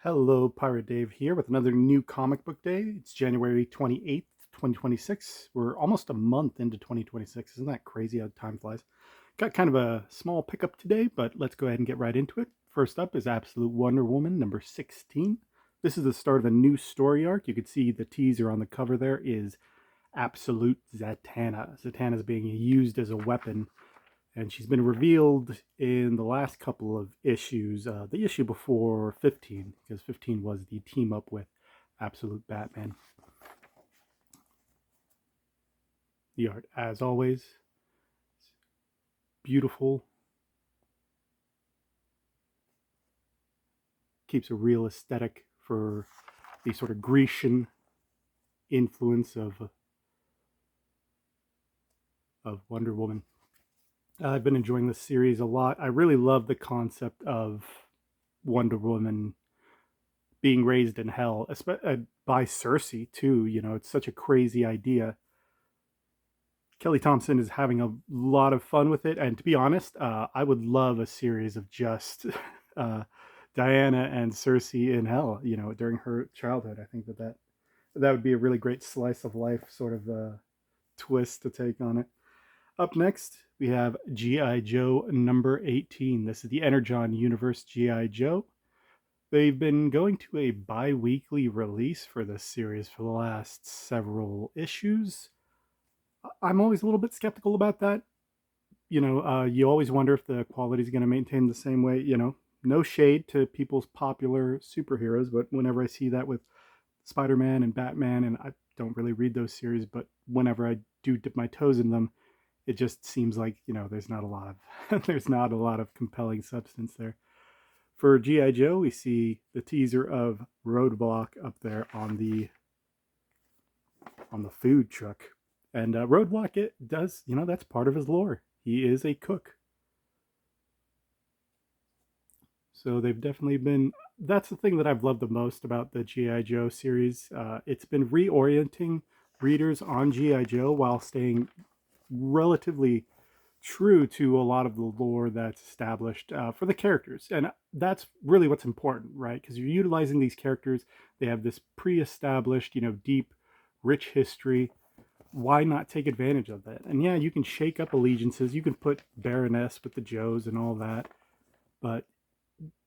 Hello, Pirate Dave here with another new comic book day. It's January 28th, 2026. We're almost a month into 2026. Isn't that crazy how time flies? Got kind of a small pickup today, but let's go ahead and get right into it. First up is Absolute Wonder Woman number 16. This is the start of a new story arc. You can see the teaser on the cover there is Absolute Zatanna. Zatanna is being used as a weapon, and she's been revealed in the last couple of issues. The issue before 15, because 15 was the team up with Absolute Batman. The art, as always, beautiful. Keeps a real aesthetic for the sort of Grecian influence of Wonder Woman. I've been enjoying this series a lot. I really love the concept of Wonder Woman being raised in hell, by Cersei too. You know, it's such a crazy idea. Kelly Thompson is having a lot of fun with it, and to be honest, I would love a series of just uh, Diana and Cersei in hell. You know, during her childhood. I think that would be a really great slice of life sort of twist to take on it. Up next, we have G.I. Joe number 18. This is the Energon Universe G.I. Joe. They've been going to a bi-weekly release for this series for the last several issues. I'm always a little bit skeptical about that. You know, you always wonder if the quality is going to maintain the same way. You know, no shade to people's popular superheroes, but whenever I see that with Spider-Man and Batman, and I don't really read those series, but whenever I do dip my toes in them, it just seems like, you know, there's not a lot of there's not a lot of compelling substance there. For G.I. Joe, we see the teaser of Roadblock up there on the food truck. And Roadblock, it does, you know, that's part of his lore. He is a cook. So they've definitely been, that's the thing that I've loved the most about the G.I. Joe series. It's been reorienting readers on G.I. Joe while staying relatively true to a lot of the lore that's established for the characters. And that's really what's important, right? Because you're utilizing these characters. They have this pre-established, you know, deep, rich history. Why not take advantage of that? And yeah, you can shake up allegiances. You can put Baroness with the Joes and all that. But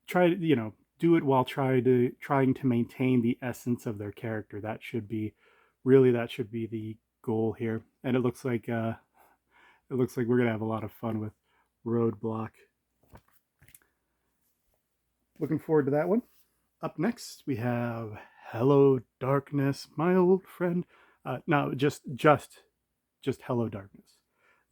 try to, you know, do it while trying to maintain the essence of their character. That should be the goal here. And it looks like we're gonna have a lot of fun with Roadblock. Looking forward to that one. Up next, we have Hello Darkness, my old friend. No, just Hello Darkness.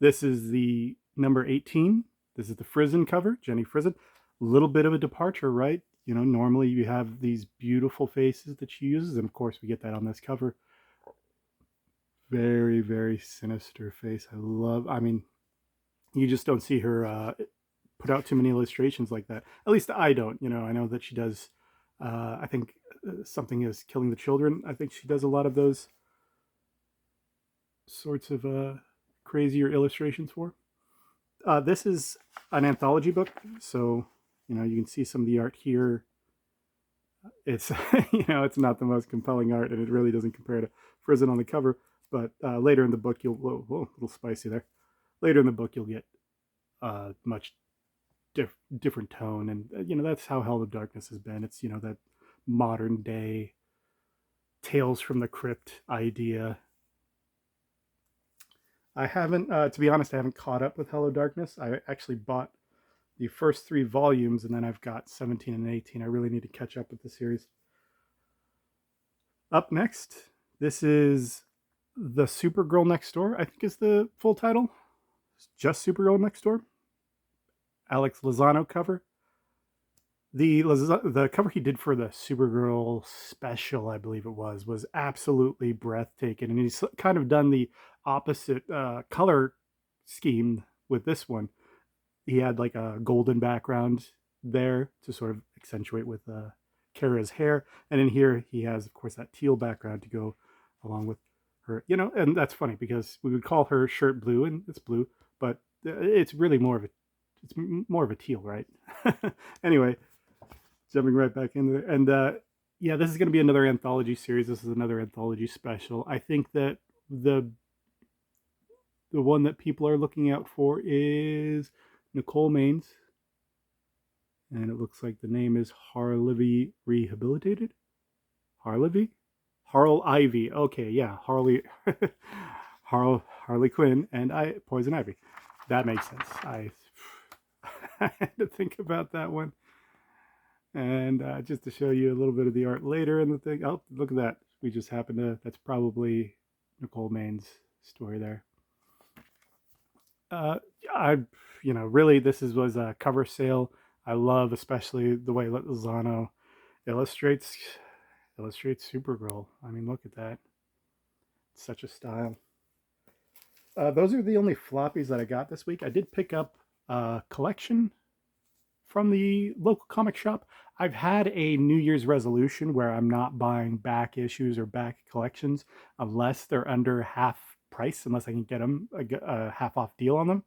This is the number 18. This is the Frizen cover, Jenny Frizen. A little bit of a departure, right? You know, normally you have these beautiful faces that she uses, and of course we get that on this cover. Very, very sinister face. I mean, you just don't see her put out too many illustrations like that. At least I don't. You know, I know that she does. I think something is killing the children. I think she does a lot of those sorts of crazier illustrations for. This is an anthology book, so you know you can see some of the art here. It's you know it's not the most compelling art, and it really doesn't compare to Frizen on the cover. But later in the book, you'll whoa, a little spicy there. Later in the book, you'll get much different tone, and you know that's how Hell of Darkness has been. It's, you know, that modern day Tales from the Crypt idea. I haven't, to be honest, I haven't caught up with Hello Darkness. I actually bought the first 3 volumes, and then I've got 17 and 18. I really need to catch up with the series. Up next, this is The Supergirl Next Door, I think is the full title. It's just Supergirl Next Door. Alex Lozano cover. The cover he did for the Supergirl special, I believe it was absolutely breathtaking, and he's kind of done the opposite color scheme with this one. He had like a golden background there to sort of accentuate with Kara's hair, and in here he has, of course, that teal background to go along with her. You know, and that's funny because we would call her shirt blue, and it's blue, but it's really more of a teal, right? Anyway, jumping right back into it. And yeah, this is going to be another anthology series. This is another anthology special. I think that the the one that people are looking out for is Nicole Maines, and it looks like the name is Harlivy Rehabilitated. Harlivy, Harl Ivy. Okay, yeah, Harley Quinn, and I Poison Ivy. That makes sense. I had to think about that one, and just to show you a little bit of the art later in the thing. Oh, look at that! We just happened to. That's probably Nicole Maines' story there. Uh, I, really, was a cover sale. I love especially the way Lozano illustrates Supergirl. I mean, look at that. It's such a style. Those are the only floppies that I got this week. I did pick up a collection from the local comic shop. I've had a New Year's resolution where I'm not buying back issues or back collections unless they're under half price, unless I can get them a half off deal on them.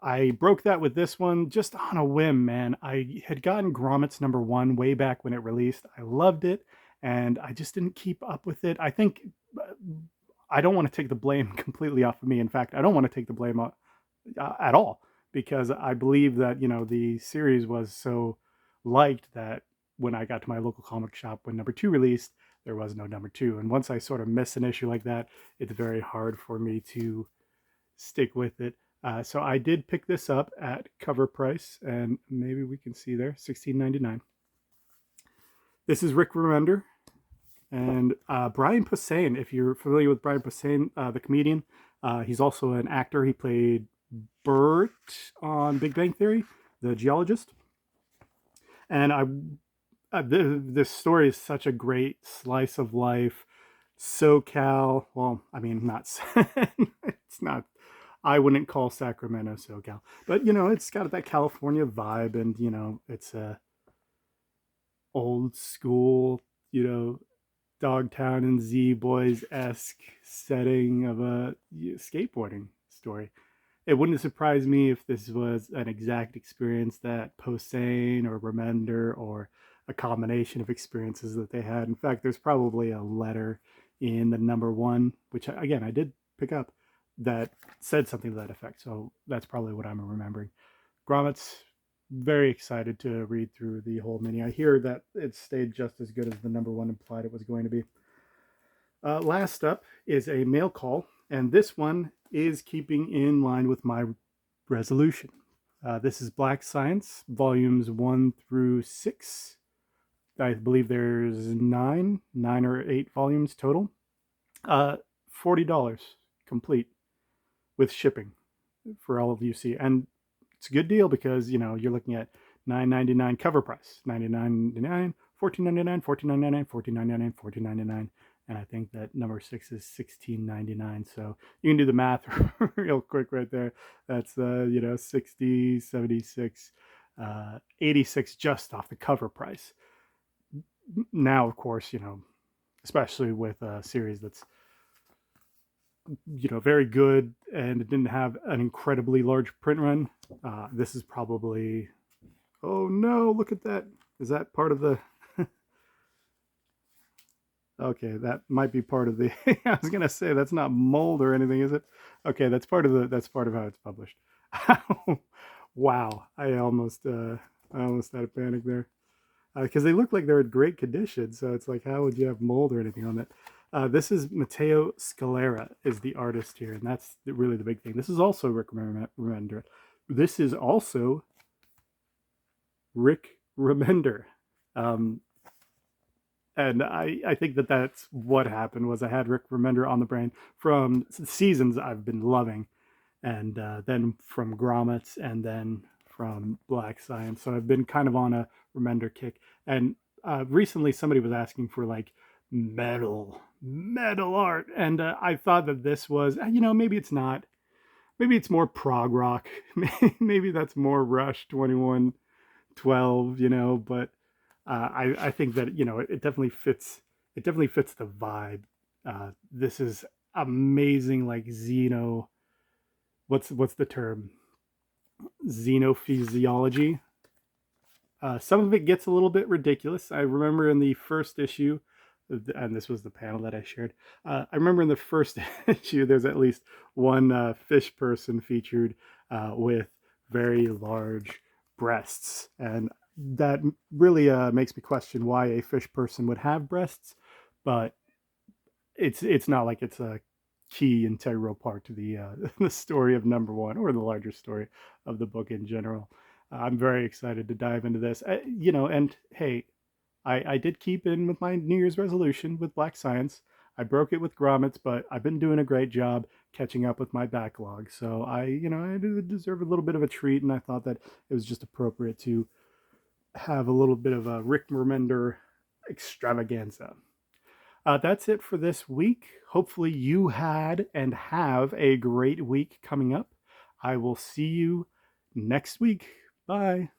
I broke that with this one just on a whim, man. I had gotten Gromit's #1 way back when it released. I loved it, and I just didn't keep up with it. I think I don't want to take the blame completely off of me. In fact, I don't want to take the blame at all, because I believe that the series was so liked that when I got to my local comic shop when #2 released, there was no #2. And once I sort of miss an issue like that, it's very hard for me to stick with it. So I did pick this up at cover price, and maybe we can see there, $16.99. This is Rick Remender and Brian Posehn. If you're familiar with Brian Posehn, the comedian, he's also an actor. He played Bert on Big Bang Theory, the geologist. And this story is such a great slice of life, SoCal. Well, I mean, not it's not. I wouldn't call Sacramento SoCal, but it's got that California vibe, and it's a old school, Dogtown and Z Boys esque setting of a skateboarding story. It wouldn't surprise me if this was an exact experience that Posehn or Remender, or a combination of experiences that they had. In fact, there's probably a letter in the #1, which again I did pick up, that said something to that effect. So that's probably what I'm remembering. Gromit's very excited to read through the whole mini. I hear that it stayed just as good as the #1 implied it was going to be. Last up is a mail call, and this one is keeping in line with my resolution. This is Black Science, volumes 1 through 6. I believe there's nine or 8 volumes total. $40 complete with shipping for all of you see. And it's a good deal because, you're looking at $9.99 cover price, $99.99, $14.99, $14.99, $14.99, $14.99. And I think that #6 is $16.99. So you can do the math real quick right there. That's 60, 76, 86 just off the cover price. Now, of course, especially with a series that's very good and it didn't have an incredibly large print run, this is probably, oh no, look at that. Is that part of the okay, that might be part of the I was gonna say that's not mold or anything, is it? Okay, that's part of how it's published. Wow, I almost had a panic there, because they look like they're in great condition. So it's like, how would you have mold or anything on that? This is Matteo Scalera is the artist here, and that's really the big thing. This is also Rick Remender. This is also Rick Remender. And I think that that's what happened. Was I had Rick Remender on the brain from seasons I've been loving, and then from Gromit's, and then from Black Science. So I've been kind of on a Remender kick. And recently somebody was asking for like metal art, and I thought that this was, maybe it's not. Maybe it's more prog rock. Maybe that's more Rush 2112, but I think that it definitely fits. It definitely fits the vibe. This is amazing, like xeno. What's the term? Xenophysiology. Some of it gets a little bit ridiculous. I remember in the first issue, and this was the panel that I shared. I remember in the first issue, there's at least one fish person featured with very large breasts, and that really makes me question why a fish person would have breasts. But it's not like it's a key integral part to the the story of number one or the larger story of the book in general. I'm very excited to dive into this. And hey, I did keep in with my New Year's resolution with Black Science. I broke it with grommets, but I've been doing a great job catching up with my backlog. So I do deserve a little bit of a treat, and I thought that it was just appropriate to have a little bit of a Rick Remender extravaganza. That's it for this week. Hopefully, you had and have a great week coming up. I will see you next week. Bye.